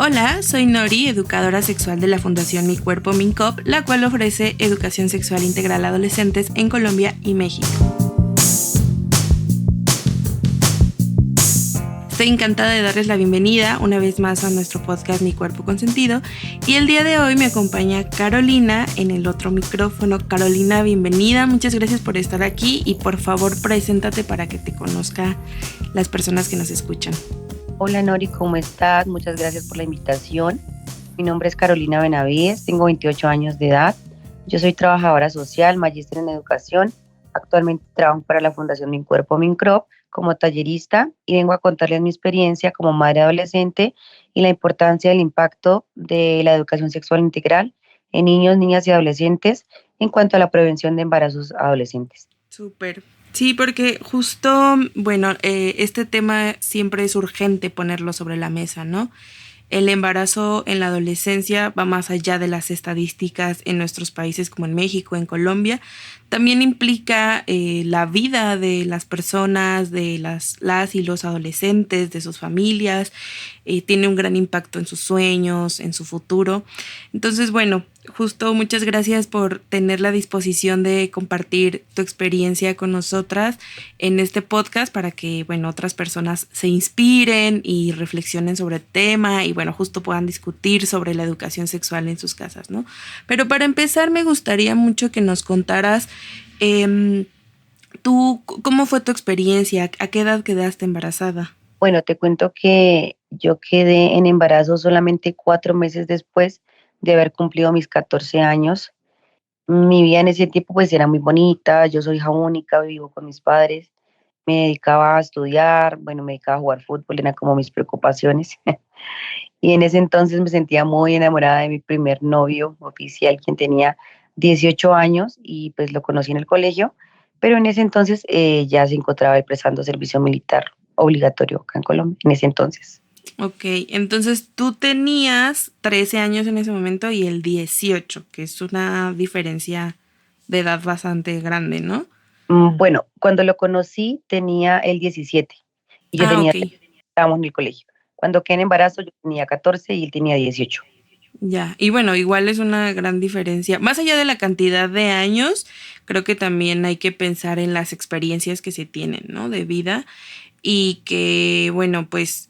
Hola, soy Nori, educadora sexual de la Fundación Mi Cuerpo Mincop, la cual ofrece educación sexual integral a adolescentes en Colombia y México. Estoy encantada de darles la bienvenida una vez más a nuestro podcast Mi Cuerpo Consentido, y el día de hoy me acompaña Carolina en el otro micrófono. Carolina, bienvenida, muchas gracias por estar aquí y por favor preséntate para que te conozcan las personas que nos escuchan. Hola Nori, ¿cómo estás? Muchas gracias por la invitación. Mi nombre es Carolina Benavides, tengo 28 años de edad. Yo soy trabajadora social, magíster en educación. Actualmente trabajo para la Fundación Mi Cuerpo Mincrop como tallerista y vengo a contarles mi experiencia como madre adolescente y la importancia del impacto de la educación sexual integral en niños, niñas y adolescentes en cuanto a la prevención de embarazos adolescentes. Súper. Sí, porque justo, este tema siempre es urgente ponerlo sobre la mesa, ¿no? El embarazo en la adolescencia va más allá de las estadísticas en nuestros países como en México, en Colombia. También implica la vida de las personas, de las y los adolescentes, de sus familias. Tiene un gran impacto en sus sueños, en su futuro. Entonces, justo muchas gracias por tener la disposición de compartir tu experiencia con nosotras en este podcast para que, otras personas se inspiren y reflexionen sobre el tema y, justo puedan discutir sobre la educación sexual en sus casas, ¿no? Pero para empezar, me gustaría mucho que nos contaras tú, ¿cómo fue tu experiencia? ¿A qué edad quedaste embarazada? Bueno, te cuento que yo quedé en embarazo solamente 4 meses después de haber cumplido mis 14 años. Mi vida en ese tiempo pues era muy bonita, yo soy hija única, vivo con mis padres, me dedicaba a estudiar, me dedicaba a jugar fútbol, eran como mis preocupaciones. Y en ese entonces me sentía muy enamorada de mi primer novio oficial, quien tenía 18 años y pues lo conocí en el colegio, pero en ese entonces ya se encontraba él prestando servicio militar obligatorio acá en Colombia, en ese entonces. Ok, entonces tú tenías 13 años en ese momento y él 18, que es una diferencia de edad bastante grande, ¿no? Bueno, cuando lo conocí tenía el 17 y yo Ah, tenía, ok. estábamos en el colegio. Cuando quedé en embarazo yo tenía 14 y él tenía 18. Ya, y igual es una gran diferencia. Más allá de la cantidad de años, creo que también hay que pensar en las experiencias que se tienen, ¿no? De vida y que, pues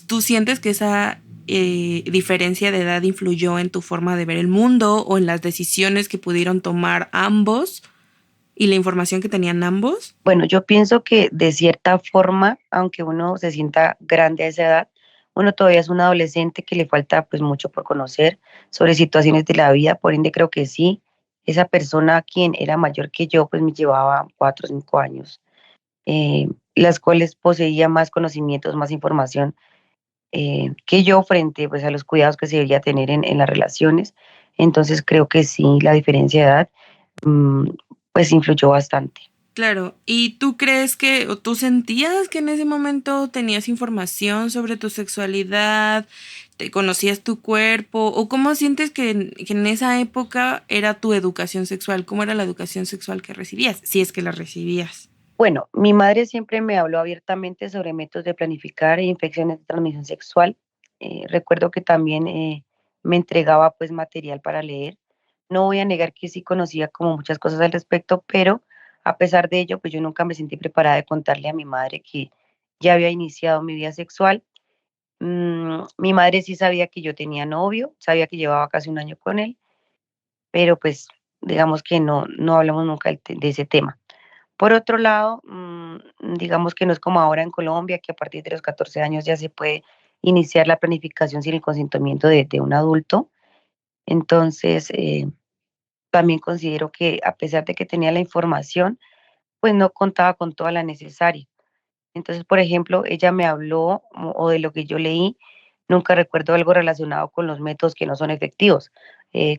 tú sientes que esa diferencia de edad influyó en tu forma de ver el mundo o en las decisiones que pudieron tomar ambos y la información que tenían ambos. Bueno, yo pienso que de cierta forma, aunque uno se sienta grande a esa edad, uno todavía es un adolescente que le falta pues mucho por conocer sobre situaciones de la vida, por ende creo que sí, esa persona quien era mayor que yo pues me llevaba 4 o 5 años, las cuales poseía más conocimientos, más información que yo frente pues a los cuidados que se debía tener en las relaciones, entonces creo que sí, la diferencia de edad mm, pues influyó bastante. Claro, ¿y tú crees que, o tú sentías que en ese momento tenías información sobre tu sexualidad, te conocías tu cuerpo, o cómo sientes que en esa época era tu educación sexual? ¿Cómo era la educación sexual que recibías? Si es que la recibías. Bueno, mi madre siempre me habló abiertamente sobre métodos de planificar e infecciones de transmisión sexual. Recuerdo que también me entregaba pues material para leer. No voy a negar que sí conocía como muchas cosas al respecto, pero a pesar de ello, pues yo nunca me sentí preparada de contarle a mi madre que ya había iniciado mi vida sexual. Mi madre sí sabía que yo tenía novio, sabía que llevaba casi un año con él, pero pues digamos que no hablamos nunca de ese tema. Por otro lado, digamos que no es como ahora en Colombia, que a partir de los 14 años ya se puede iniciar la planificación sin el consentimiento de un adulto. Entonces, también considero que a pesar de que tenía la información, pues no contaba con toda la necesaria. Entonces, por ejemplo, ella me habló o de lo que yo leí, nunca recuerdo algo relacionado con los métodos que no son efectivos,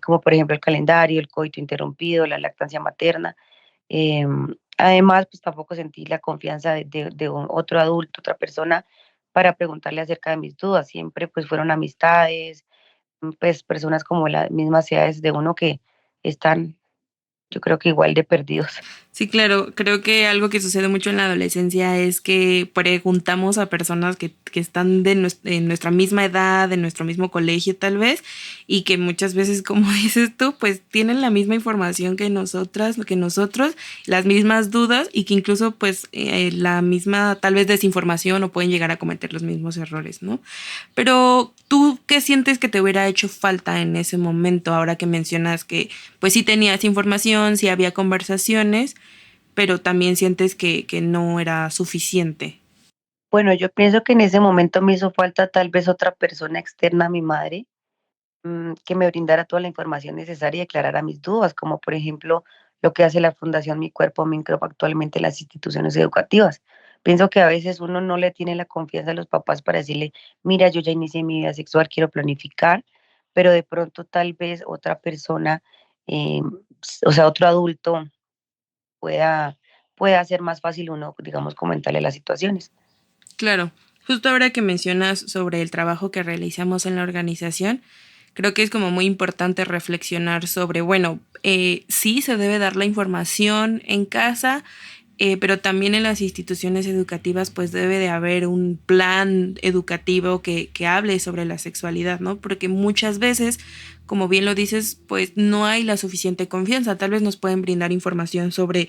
como por ejemplo el calendario, el coito interrumpido, la lactancia materna. Además, pues tampoco sentí la confianza de un otro adulto, otra persona, para preguntarle acerca de mis dudas. Siempre pues fueron amistades, pues personas como las mismas edades de uno que están, yo creo que igual de perdidos. Sí, claro, creo que algo que sucede mucho en la adolescencia es que preguntamos a personas que están en nuestra misma edad, en nuestro mismo colegio tal vez, y que muchas veces, como dices tú, pues tienen la misma información que nosotras, que nosotros, las mismas dudas y que incluso pues la misma tal vez desinformación o pueden llegar a cometer los mismos errores, ¿no? Pero tú, ¿qué sientes que te hubiera hecho falta en ese momento ahora que mencionas que pues sí tenías información, sí había conversaciones, pero también sientes que no era suficiente? Bueno, yo pienso que en ese momento me hizo falta tal vez otra persona externa a mi madre, que me brindara toda la información necesaria y aclarara mis dudas, como por ejemplo lo que hace la Fundación Mi Cuerpo Micro actualmente en las instituciones educativas. Pienso que a veces uno no le tiene la confianza a los papás para decirle, mira, yo ya inicié mi vida sexual, quiero planificar, pero de pronto tal vez otra persona, eh, o sea, otro adulto pueda, pueda hacer más fácil uno, digamos, comentarle las situaciones. Claro, justo ahora que mencionas sobre el trabajo que realizamos en la organización, creo que es como muy importante reflexionar sobre, bueno, sí se debe dar la información en casa, pero también en las instituciones educativas pues debe de haber un plan educativo que hable sobre la sexualidad, ¿no? Porque muchas veces, como bien lo dices, pues no hay la suficiente confianza. Tal vez nos pueden brindar información sobre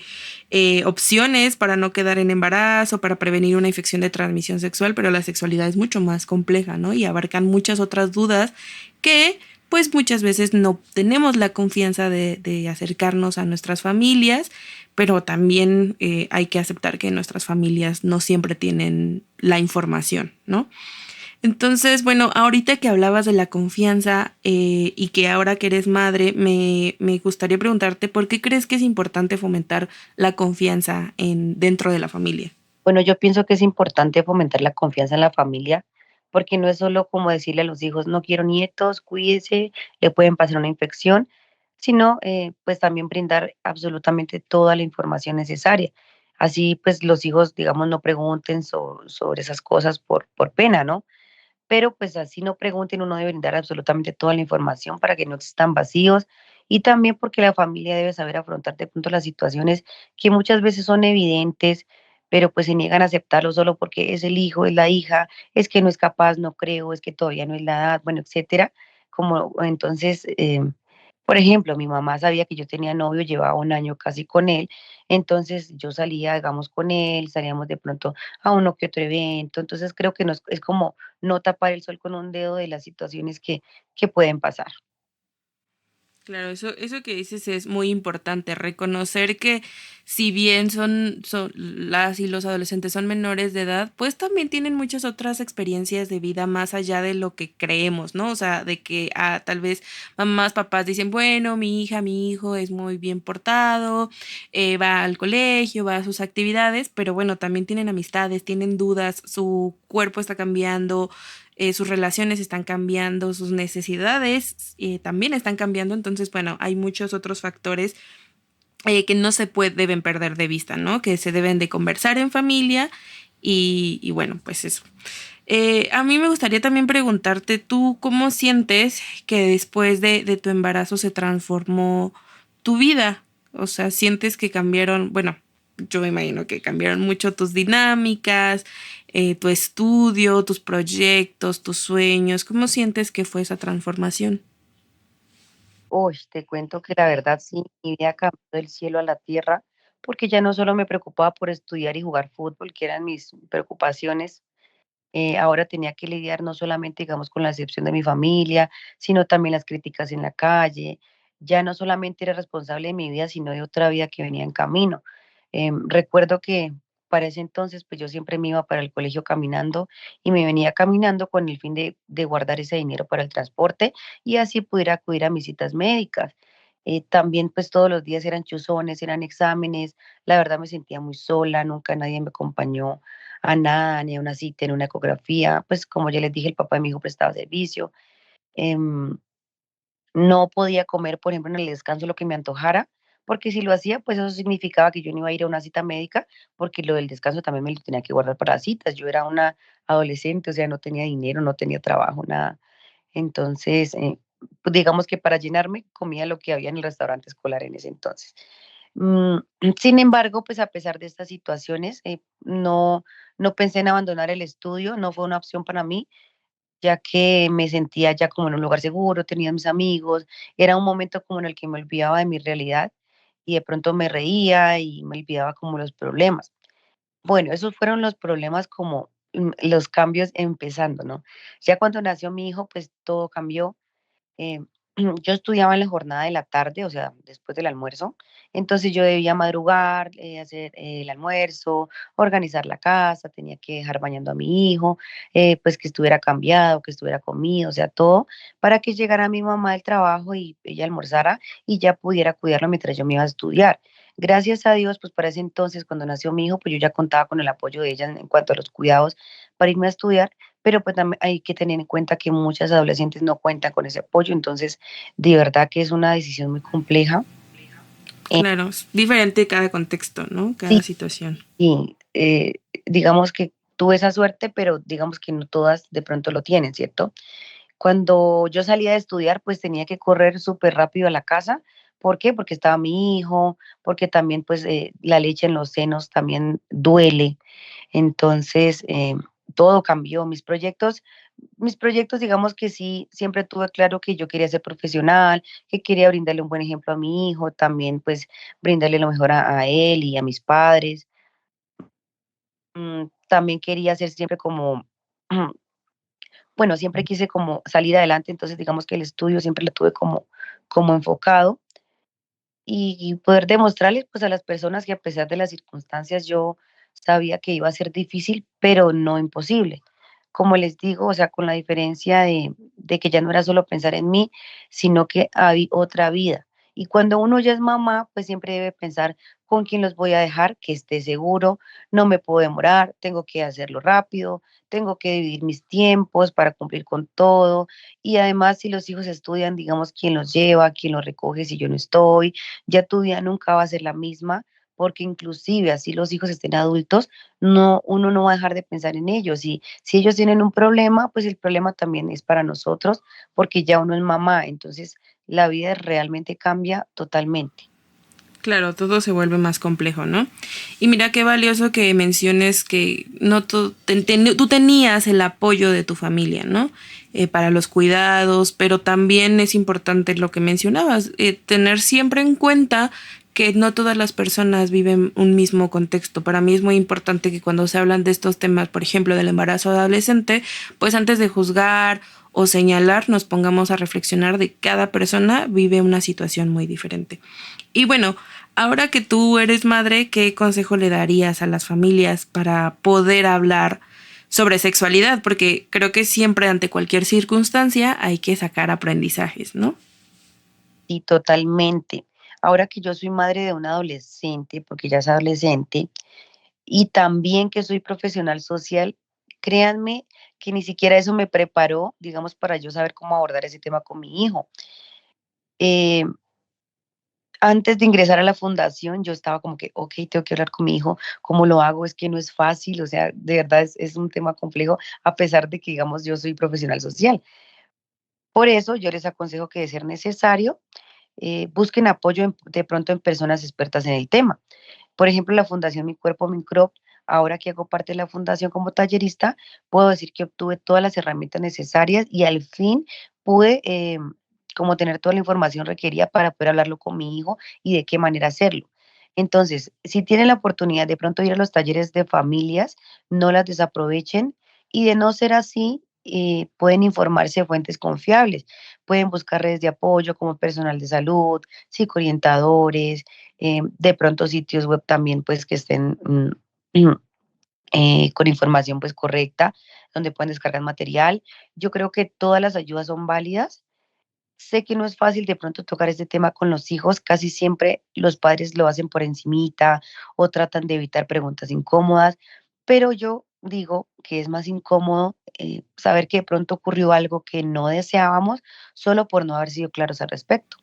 opciones para no quedar en embarazo, para prevenir una infección de transmisión sexual, pero la sexualidad es mucho más compleja, ¿no? Y abarcan muchas otras dudas que pues muchas veces no tenemos la confianza de acercarnos a nuestras familias, pero también hay que aceptar que nuestras familias no siempre tienen la información, ¿no? Entonces, bueno, ahorita que hablabas de la confianza y que ahora que eres madre, me gustaría preguntarte por qué crees que es importante fomentar la confianza dentro de la familia. Bueno, yo pienso que es importante fomentar la confianza en la familia, porque no es solo como decirle a los hijos, no quiero nietos, cuídese, le pueden pasar una infección, sino pues también brindar absolutamente toda la información necesaria. Así pues los hijos, digamos, no pregunten sobre esas cosas por pena, ¿no? Pero pues así no pregunten, uno debe brindar absolutamente toda la información para que no existan vacíos y también porque la familia debe saber afrontar de pronto las situaciones que muchas veces son evidentes, pero pues se niegan a aceptarlo solo porque es el hijo, es la hija, es que no es capaz, no creo, es que todavía no es la edad, bueno, etcétera. Como entonces, por ejemplo, mi mamá sabía que yo tenía novio, llevaba un año casi con él, entonces yo salía, digamos, con él, salíamos de pronto a uno que otro evento, entonces creo que nos, es como no tapar el sol con un dedo de las situaciones que pueden pasar. Claro, eso que dices es muy importante, reconocer que si bien son las y los adolescentes son menores de edad, pues también tienen muchas otras experiencias de vida más allá de lo que creemos, ¿no? O sea, de que tal vez mamás, papás dicen, bueno, mi hija, mi hijo es muy bien portado, va al colegio, va a sus actividades, pero bueno, también tienen amistades, tienen dudas, su cuerpo está cambiando, sus relaciones están cambiando, sus necesidades también están cambiando, entonces, bueno, hay muchos otros factores que no deben perder de vista, ¿no? Que se deben de conversar en familia y bueno, pues eso. A mí me gustaría también preguntarte, ¿tú cómo sientes que después de tu embarazo se transformó tu vida? O sea, ¿sientes que cambiaron, bueno, yo me imagino que cambiaron mucho tus dinámicas, tu estudio, tus proyectos, tus sueños? ¿Cómo sientes que fue esa transformación? Uy, te cuento que la verdad sí, mi vida cambió del cielo a la tierra, porque ya no solo me preocupaba por estudiar y jugar fútbol, que eran mis preocupaciones. Ahora tenía que lidiar no solamente, digamos, con la decepción de mi familia, sino también las críticas en la calle. Ya no solamente era responsable de mi vida, sino de otra vida que venía en camino. Recuerdo que para ese entonces, pues yo siempre me iba para el colegio caminando y me venía caminando con el fin de guardar ese dinero para el transporte y así pudiera acudir a mis citas médicas. También pues todos los días eran chuzones, eran exámenes, la verdad me sentía muy sola, nunca nadie me acompañó a nada, ni a una cita, ni una ecografía, pues como ya les dije, el papá de mi hijo prestaba servicio. em, no podía comer, por ejemplo, en el descanso lo que me antojara, porque si lo hacía, pues eso significaba que yo no iba a ir a una cita médica, porque lo del descanso también me lo tenía que guardar para las citas. Yo era una adolescente, o sea, no tenía dinero, no tenía trabajo, nada. Entonces, pues digamos que para llenarme comía lo que había en el restaurante escolar en ese entonces. Mm, Sin embargo, pues a pesar de estas situaciones, no pensé en abandonar el estudio, no fue una opción para mí, ya que me sentía ya como en un lugar seguro, tenía mis amigos, era un momento como en el que me olvidaba de mi realidad y de pronto me reía y me olvidaba como los problemas. Bueno, esos fueron los problemas como los cambios empezando, ¿no? Ya cuando nació mi hijo, pues todo cambió. eh, yo estudiaba en la jornada de la tarde, o sea, después del almuerzo, entonces yo debía madrugar, hacer el almuerzo, organizar la casa, tenía que dejar bañando a mi hijo, pues que estuviera cambiado, que estuviera comido, o sea, todo, para que llegara mi mamá del trabajo y ella almorzara y ya pudiera cuidarlo mientras yo me iba a estudiar. Gracias a Dios, pues para ese entonces, cuando nació mi hijo, pues yo ya contaba con el apoyo de ella en cuanto a los cuidados para irme a estudiar, pero pues también hay que tener en cuenta que muchas adolescentes no cuentan con ese apoyo, entonces de verdad que es una decisión muy compleja. Eh, Claro, es diferente cada contexto, ¿no? sí, Cada situación. y digamos que tuve esa suerte, pero digamos que no todas de pronto lo tienen, ¿cierto? Cuando yo salía de estudiar, pues tenía que correr súper rápido a la casa. ¿Por qué? Porque estaba mi hijo, porque también pues la leche en los senos también duele. Entonces, todo cambió. Mis proyectos, digamos que sí, siempre tuve claro que yo quería ser profesional, que quería brindarle un buen ejemplo a mi hijo, también pues brindarle lo mejor a él y a mis padres. También quería ser siempre como, bueno, siempre quise como salir adelante, entonces digamos que el estudio siempre lo tuve como enfocado y poder demostrarles pues a las personas que a pesar de las circunstancias yo sabía que iba a ser difícil, pero no imposible. Como les digo, o sea, con la diferencia de que ya no era solo pensar en mí, sino que había otra vida. Y cuando uno ya es mamá, pues siempre debe pensar con quién los voy a dejar, que esté seguro, no me puedo demorar, tengo que hacerlo rápido, tengo que dividir mis tiempos para cumplir con todo. Y además, si los hijos estudian, digamos, quién los lleva, quién los recoge si yo no estoy, ya tu vida nunca va a ser la misma, porque inclusive así los hijos estén adultos, no, uno no va a dejar de pensar en ellos. Y si ellos tienen un problema, pues el problema también es para nosotros, porque ya uno es mamá, entonces la vida realmente cambia totalmente. Claro, todo se vuelve más complejo, ¿no? Y mira qué valioso que menciones que no tú tenías el apoyo de tu familia, ¿no? Para los cuidados, pero también es importante lo que mencionabas, tener siempre en cuenta que no todas las personas viven un mismo contexto. Para mí es muy importante que cuando se hablan de estos temas, por ejemplo, del embarazo adolescente, pues antes de juzgar o señalar, nos pongamos a reflexionar de cada persona vive una situación muy diferente. Y bueno, ahora que tú eres madre, ¿qué consejo le darías a las familias para poder hablar sobre sexualidad? Porque creo que siempre ante cualquier circunstancia hay que sacar aprendizajes, ¿no? Y totalmente. Ahora que yo soy madre de un adolescente, porque ya es adolescente, y también que soy profesional social, créanme que ni siquiera eso me preparó, digamos, para yo saber cómo abordar ese tema con mi hijo. Eh, Antes de ingresar a la fundación, yo estaba como que, ok, tengo que hablar con mi hijo, ¿cómo lo hago? Es que no es fácil, o sea, de verdad es un tema complejo, a pesar de que, digamos, yo soy profesional social. Por eso yo les aconsejo que de ser necesario, busquen apoyo de pronto en personas expertas en el tema. Por ejemplo, la Fundación Mi Cuerpo, Mi Crop, ahora que hago parte de la fundación como tallerista, puedo decir que obtuve todas las herramientas necesarias y al fin pude como tener toda la información requerida para poder hablarlo con mi hijo y de qué manera hacerlo. Entonces, si tienen la oportunidad de pronto ir a los talleres de familias, no las desaprovechen y de no ser así, pueden informarse de fuentes confiables, pueden buscar redes de apoyo como personal de salud, psicoorientadores, de pronto sitios web también pues que estén con información pues correcta, donde pueden descargar material. Yo creo que todas las ayudas son válidas. Sé que no es fácil de pronto tocar este tema con los hijos, casi siempre los padres lo hacen por encimita o tratan de evitar preguntas incómodas, pero yo digo que es más incómodo saber que de pronto ocurrió algo que no deseábamos solo por no haber sido claros al respecto.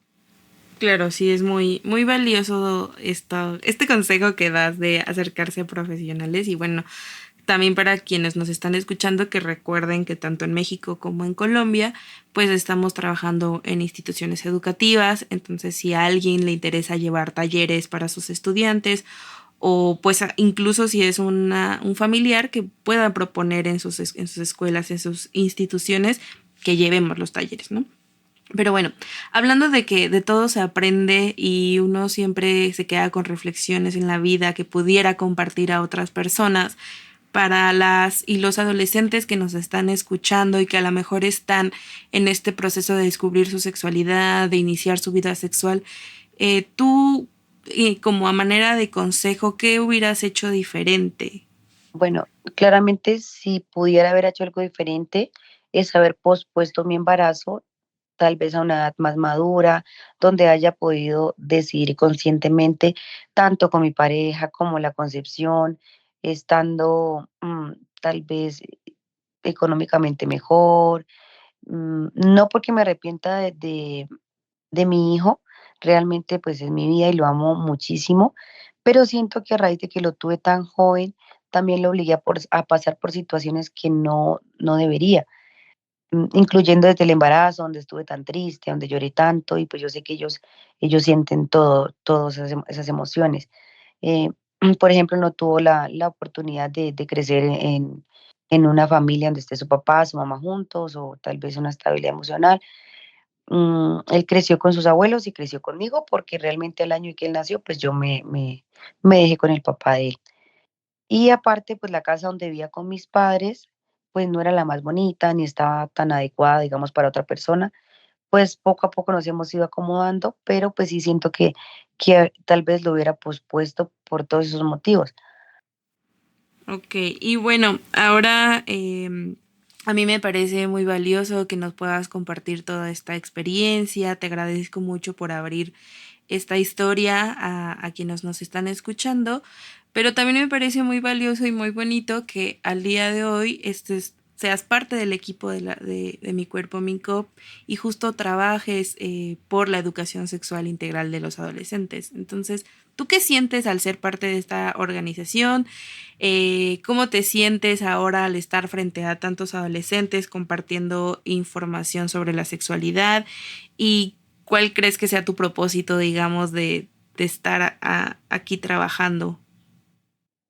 Claro, sí es muy, muy valioso este consejo que das de acercarse a profesionales y bueno, también para quienes nos están escuchando, que recuerden que tanto en México como en Colombia, pues estamos trabajando en instituciones educativas. Entonces, si a alguien le interesa llevar talleres para sus estudiantes, o pues incluso si es un familiar que pueda proponer en sus escuelas, en sus instituciones, que llevemos los talleres, ¿no? Pero bueno, hablando de que de todo se aprende y uno siempre se queda con reflexiones en la vida que pudiera compartir a otras personas, para las y los adolescentes que nos están escuchando y que a lo mejor están en este proceso de descubrir su sexualidad, de iniciar su vida sexual, tú, como a manera de consejo, ¿qué hubieras hecho diferente? Bueno, claramente si pudiera haber hecho algo diferente es haber pospuesto mi embarazo tal vez a una edad más madura, donde haya podido decidir conscientemente, tanto con mi pareja como la concepción, estando tal vez económicamente mejor, no porque me arrepienta de mi hijo, realmente pues es mi vida y lo amo muchísimo, pero siento que a raíz de que lo tuve tan joven, también lo obligué a pasar por situaciones que no debería, incluyendo desde el embarazo, donde estuve tan triste, donde lloré tanto, y pues yo sé que ellos sienten todas esas emociones. Eh, por ejemplo, no tuvo la oportunidad de crecer en una familia donde esté su papá, su mamá juntos, o tal vez una estabilidad emocional. Él creció con sus abuelos y creció conmigo, porque realmente al año en que él nació, pues yo me dejé con el papá de él. Y aparte, pues la casa donde vivía con mis padres, pues no era la más bonita, ni estaba tan adecuada, digamos, para otra persona. Pues poco a poco nos hemos ido acomodando, pero pues sí siento que tal vez lo hubiera pospuesto por todos esos motivos. Ok, y bueno, ahora a mí me parece muy valioso que nos puedas compartir toda esta experiencia. Te agradezco mucho por abrir esta historia a quienes nos están escuchando, pero también me parece muy valioso y muy bonito que al día de hoy seas parte del equipo de Mi Cuerpo MINCOP y justo trabajes por la educación sexual integral de los adolescentes. Entonces, ¿tú qué sientes al ser parte de esta organización? ¿Cómo te sientes ahora al estar frente a tantos adolescentes compartiendo información sobre la sexualidad? ¿Y cuál crees que sea tu propósito, digamos, de estar aquí trabajando?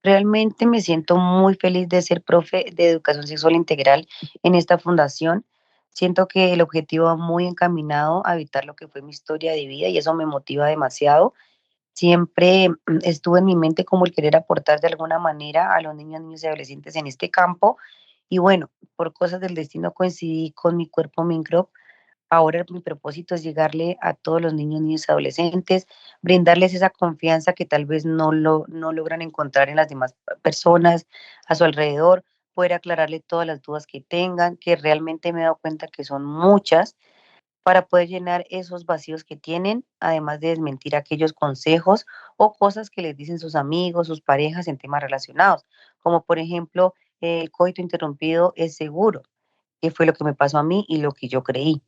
Realmente me siento muy feliz de ser profe de educación sexual integral en esta fundación. Siento que el objetivo va muy encaminado a evitar lo que fue mi historia de vida y eso me motiva demasiado. Siempre estuvo en mi mente como el querer aportar de alguna manera a los niños, niños y adolescentes en este campo. Y bueno, por cosas del destino coincidí con mi cuerpo Mincrop. Ahora mi propósito es llegarle a todos los niños, niñas y adolescentes, brindarles esa confianza que tal vez no logran encontrar en las demás personas a su alrededor, poder aclararle todas las dudas que tengan, que realmente me he dado cuenta que son muchas, para poder llenar esos vacíos que tienen, además de desmentir aquellos consejos o cosas que les dicen sus amigos, sus parejas en temas relacionados, como por ejemplo, el coito interrumpido es seguro, que fue lo que me pasó a mí y lo que yo creí.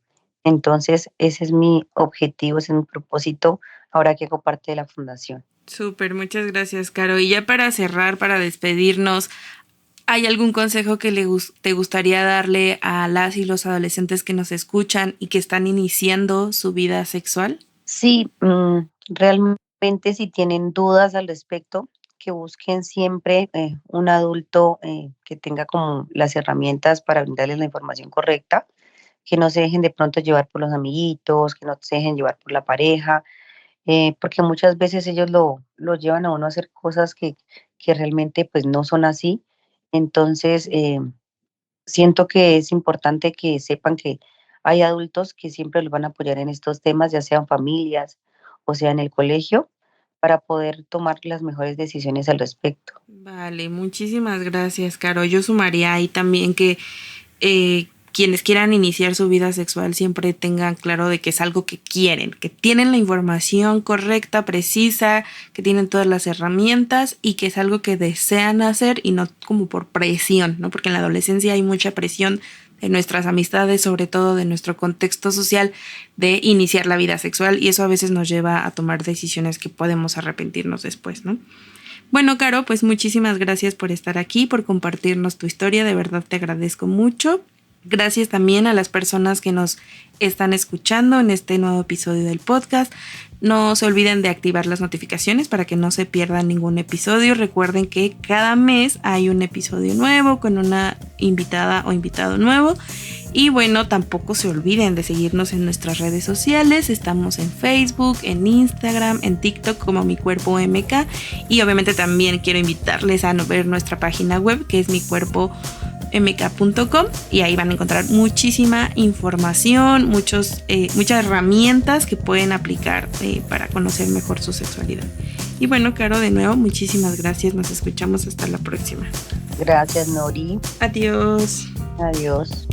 Entonces, ese es mi objetivo, ese es mi propósito ahora que hago parte de la fundación. Súper, muchas gracias, Caro. Y ya para cerrar, para despedirnos, ¿hay algún consejo que te gustaría darle a las y los adolescentes que nos escuchan y que están iniciando su vida sexual? Sí, realmente si tienen dudas al respecto, que busquen siempre un adulto que tenga como las herramientas para brindarles la información correcta, que no se dejen de pronto llevar por los amiguitos, que no se dejen llevar por la pareja, porque muchas veces ellos lo llevan a uno a hacer cosas que realmente pues no son así. Entonces, siento que es importante que sepan que hay adultos que siempre los van a apoyar en estos temas, ya sean familias o sea en el colegio, para poder tomar las mejores decisiones al respecto. Vale, muchísimas gracias, Caro. Yo sumaría ahí también que quienes quieran iniciar su vida sexual siempre tengan claro de que es algo que quieren, que tienen la información correcta, precisa, que tienen todas las herramientas y que es algo que desean hacer y no como por presión, ¿no? Porque en la adolescencia hay mucha presión de nuestras amistades, sobre todo de nuestro contexto social, de iniciar la vida sexual y eso a veces nos lleva a tomar decisiones que podemos arrepentirnos después, ¿no? Bueno, Caro, pues muchísimas gracias por estar aquí, por compartirnos tu historia, de verdad te agradezco mucho. Gracias también a las personas que nos están escuchando en este nuevo episodio del podcast. No se olviden de activar las notificaciones para que no se pierdan ningún episodio. Recuerden que cada mes hay un episodio nuevo con una invitada o invitado nuevo. Y bueno, tampoco se olviden de seguirnos en nuestras redes sociales. Estamos en Facebook, en Instagram, en TikTok como Mi Cuerpo MK. Y obviamente también quiero invitarles a ver nuestra página web, que es micuerpomk.com, y ahí van a encontrar muchísima información, muchas herramientas que pueden aplicar para conocer mejor su sexualidad. Y bueno, Caro, de nuevo, muchísimas gracias. Nos escuchamos hasta la próxima. Gracias, Nori. Adiós. Adiós.